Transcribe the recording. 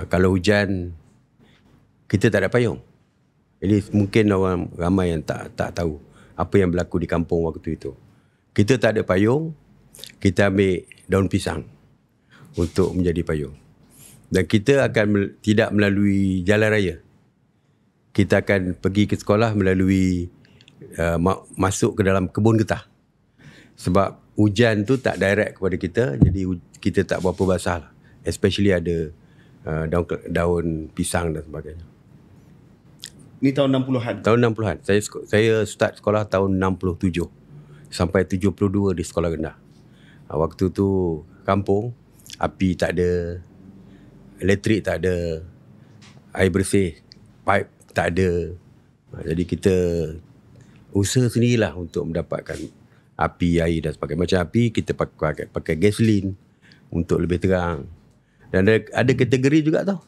Kalau hujan, kita tak ada payung. Jadi mungkin orang ramai yang tak tahu apa yang berlaku di kampung waktu itu. Kita tak ada payung, kita ambil daun pisang untuk menjadi payung. Dan kita akan tidak melalui jalan raya. Kita akan pergi ke sekolah melalui masuk ke dalam kebun getah. Sebab hujan tu tak direct kepada kita, jadi kita tak berapa basah lah. Especially ada daun pisang dan sebagainya. Ni tahun 60-an? Tahun 60-an. Saya start sekolah tahun 67 sampai 72 di sekolah rendah. Waktu tu kampung, api tak ada, elektrik tak ada, air bersih, pipe tak ada. Jadi kita usaha sendirilah untuk mendapatkan api, air dan sebagainya. Macam api, kita pakai gasolin untuk lebih terang. Dan ada kategori juga tau.